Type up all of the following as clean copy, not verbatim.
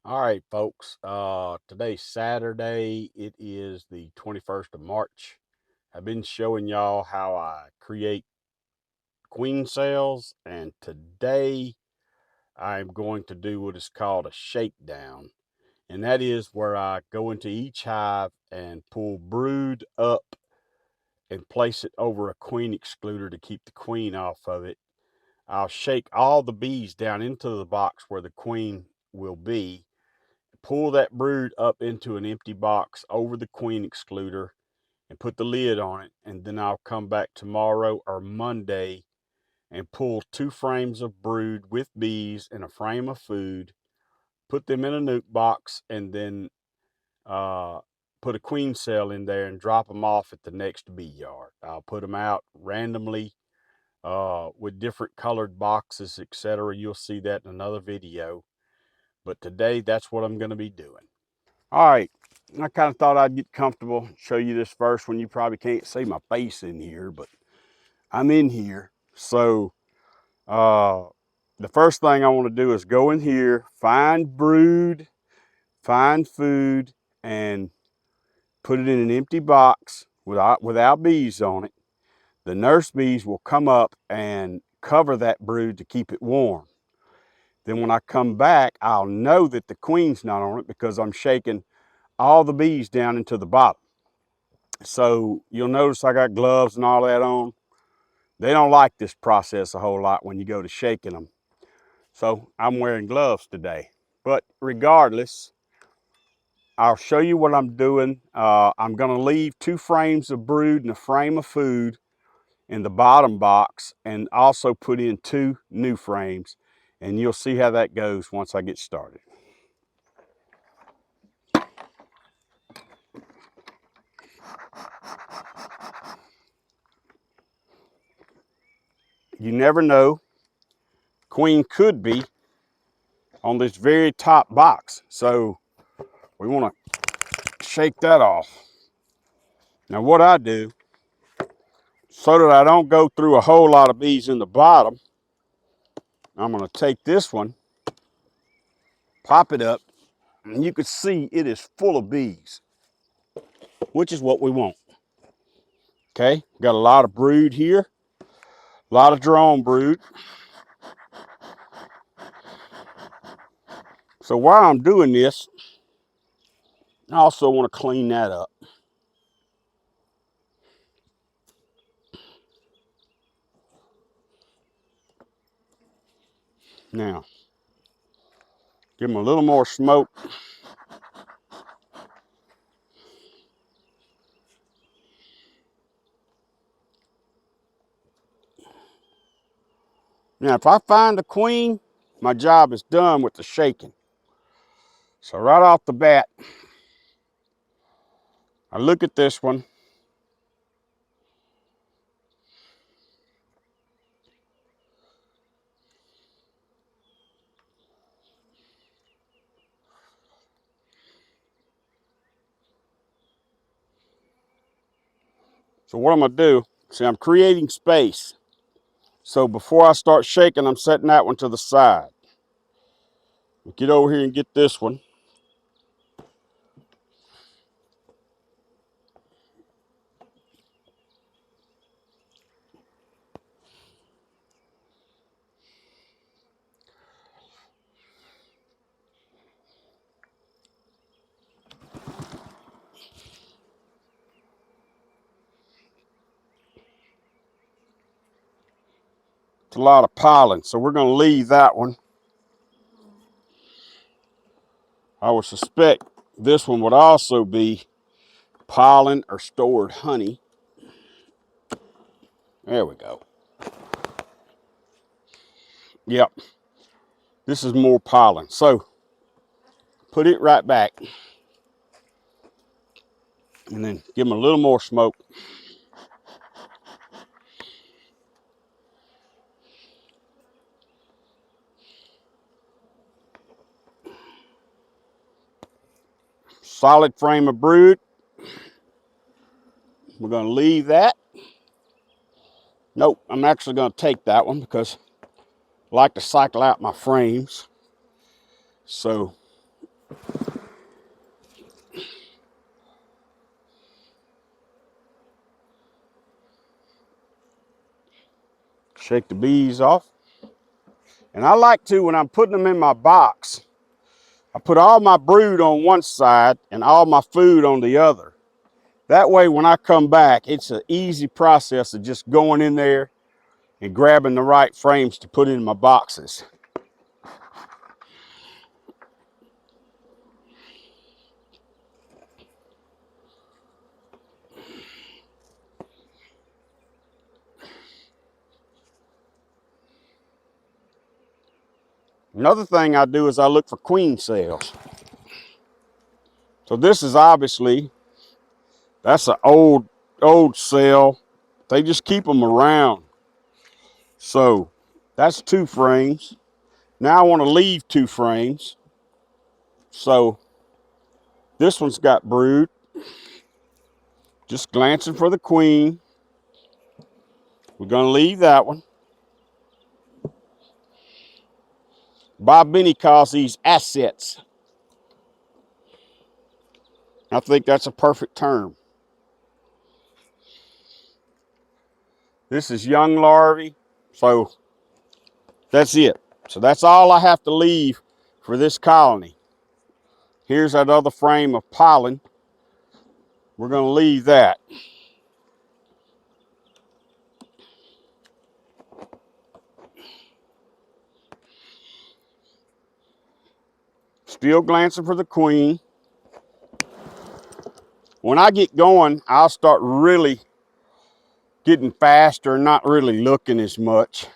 All right, folks. Today's Saturday. It is the 21st of March. I've been showing y'all how I create queen cells, and today I'm going to do what is called a shakedown. And that is where I go into each hive and pull brood up and place it over a queen excluder to keep the queen off of it. I'll shake all the bees down into the box where the queen will be, pull that brood up into an empty box over the queen excluder and put the lid on it. And then I'll come back tomorrow or Monday and pull 2 frames of brood with bees and a frame of food, put them in a nuke box, and then uh, put a queen cell in there and drop them off at the next bee yard. I'll put them out randomly with different colored boxes, etc. You'll see that in another video. But today, that's what I'm going to be doing. All right, I kind of thought I'd get comfortable, show you this first one. You probably can't see my face in here, but I'm in here. So the first thing I want to do is go in here, find brood, find food, and put it in an empty box without bees on it. The nurse bees will come up and cover that brood to keep it warm. Then when I come back, I'll know that the queen's not on it because I'm shaking all the bees down into the bottom. So you'll notice I got gloves and all that on. They don't like this process a whole lot when you go to shaking them. So I'm wearing gloves today. But regardless, I'll show you what I'm doing. I'm gonna leave 2 frames of brood and a frame of food in the bottom box and also put in 2 new frames. And you'll see how that goes once I get started. You never know, queen could be on this very top box. So we want to shake that off. Now what I do, so that I don't go through a whole lot of bees in the bottom, I'm going to take this one, pop it up, and you can see it is full of bees, which is what we want. Okay, got a lot of brood here, a lot of drone brood. So while I'm doing this, I also want to clean that up. Now, give them a little more smoke. Now, if I find the queen, my job is done with the shaking. So right off the bat, I look at this one. So what I'm gonna do, see, I'm creating space. So before I start shaking, I'm setting that one to the side. Get over here and get this one. It's a lot of pollen, so we're gonna leave that one. I would suspect this one would also be pollen or stored honey. There we go. Yep, this is more pollen. So put it right back and then give them a little more smoke. Solid frame of brood. We're gonna leave that. Nope, I'm actually gonna take that one because I like to cycle out my frames. So Shake the bees off. And I like to, when I'm putting them in my box, I put all my brood on one side and all my food on the other. That way, when I come back, it's an easy process of just going in there and grabbing the right frames to put in my boxes. Another thing I do is I look for queen cells. So this is obviously, that's an old cell. They just keep them around. So that's 2 frames. Now I want to leave 2 frames. So this one's got brood. Just glancing for the queen. We're going to leave that one. Bob Benny calls these assets. I think that's a perfect term. This is young larvae. So that's it. So that's all I have to leave for this colony. Here's that other frame of pollen. We're going to leave that. Still glancing for the queen. When I get going, I'll start really getting faster and not really looking as much.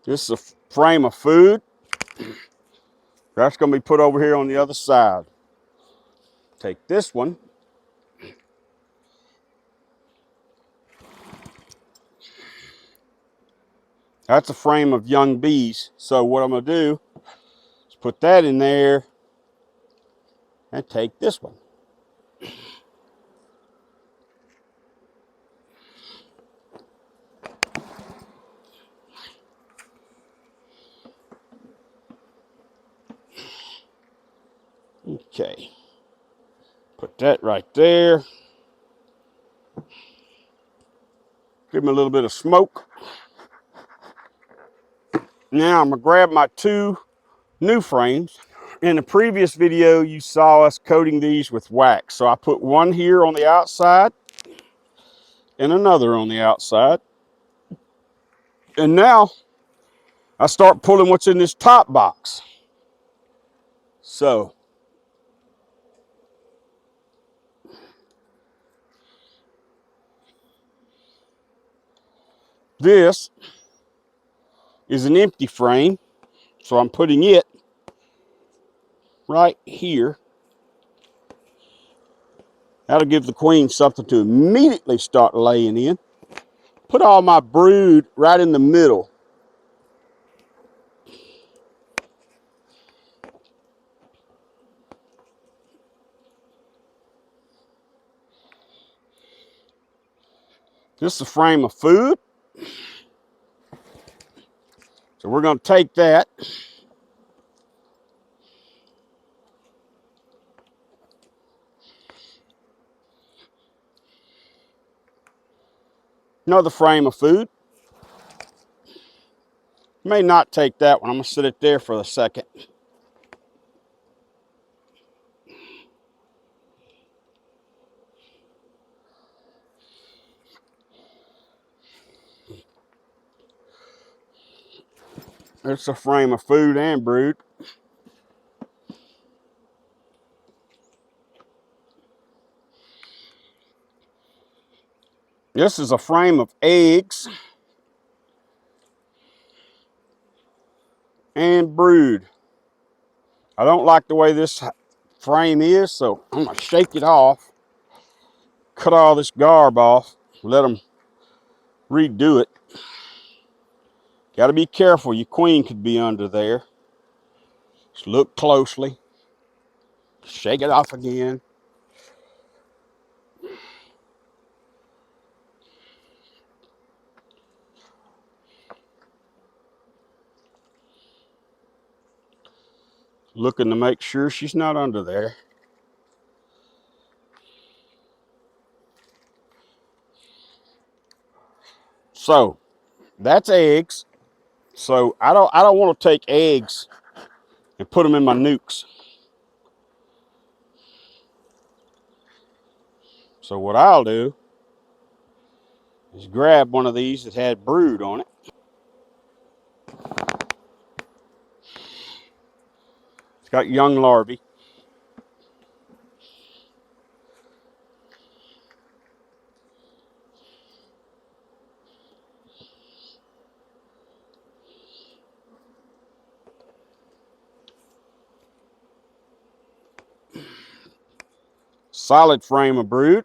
This is a frame of food. That's going to be put over here on the other side. Take this one. That's a frame of young bees. So what I'm going to do is put that in there and take this one. Okay. Put that right there. Give them a little bit of smoke. Now I'm going to grab my 2 new frames. In the previous video, you saw us coating these with wax. So I put one here on the outside and another on the outside. And now I start pulling what's in this top box. So this is an empty frame. So I'm putting it right here. That'll give the queen something to immediately start laying in. Put all my brood right in the middle. This is a frame of food. So we're going to take that. Another frame of food. May not take that one. I'm going to sit it there for a second. It's a frame of food and brood. This is a frame of eggs and brood. I don't like the way this frame is, so I'm going to shake it off. Cut all this garb off. Let them redo it. Got to be careful. Your queen could be under there. Just look closely. Shake it off again. Looking to make sure she's not under there. So that's eggs. So I don't want to take eggs and put them in my nukes. So what I'll do is grab one of these that had brood on it. It's got young larvae. Solid frame of brood.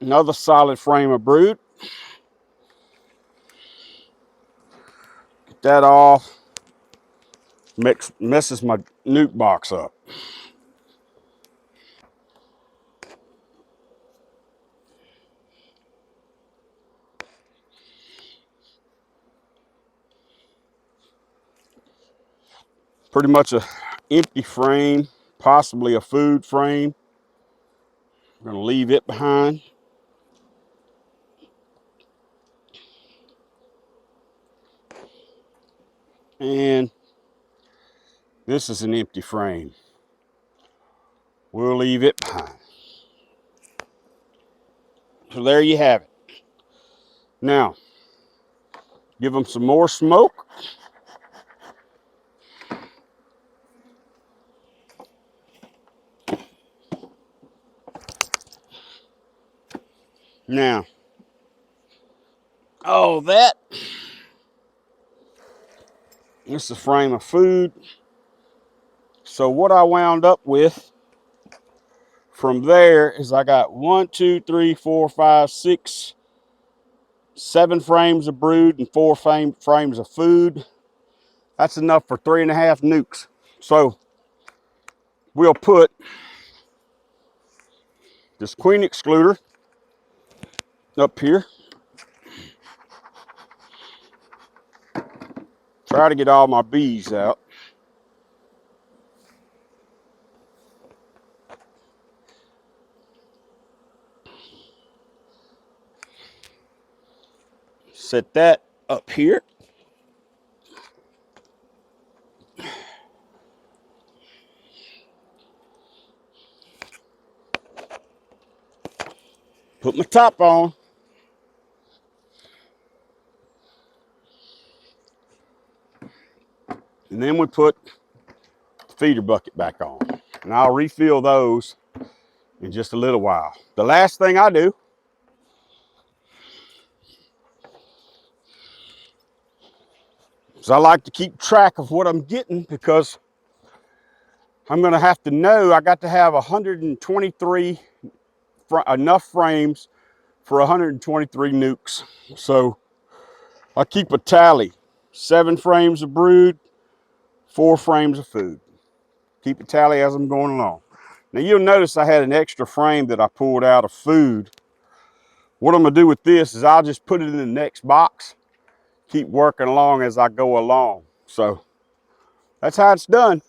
Another solid frame of brood. Get that off. Messes my nuke box up. Pretty much a empty frame, possibly a food frame. I'm gonna leave it behind. And this is an empty frame. We'll leave it behind. So there you have it. Now, give them some more smoke. Now, oh, this is a frame of food. So what I wound up with from there is I got 1, 2, 3, 4, 5, 6, 7 frames of brood and 4 frames of food. That's enough for 3.5 nukes. So we'll put this queen excluder up here. Try to get all my bees out. Set that up here. Put my top on. And then we put the feeder bucket back on. And I'll refill those in just a little while. The last thing I do is I like to keep track of what I'm getting, because I'm going to have to know I got to have 123 enough frames for 123 nukes. So I keep a tally. 7 frames of brood, 4 frames of food. Keep a tally as I'm going along. Now you'll notice I had an extra frame that I pulled out of food. What I'm gonna do with this is I'll just put it in the next box, keep working along as I go along. So that's how it's done.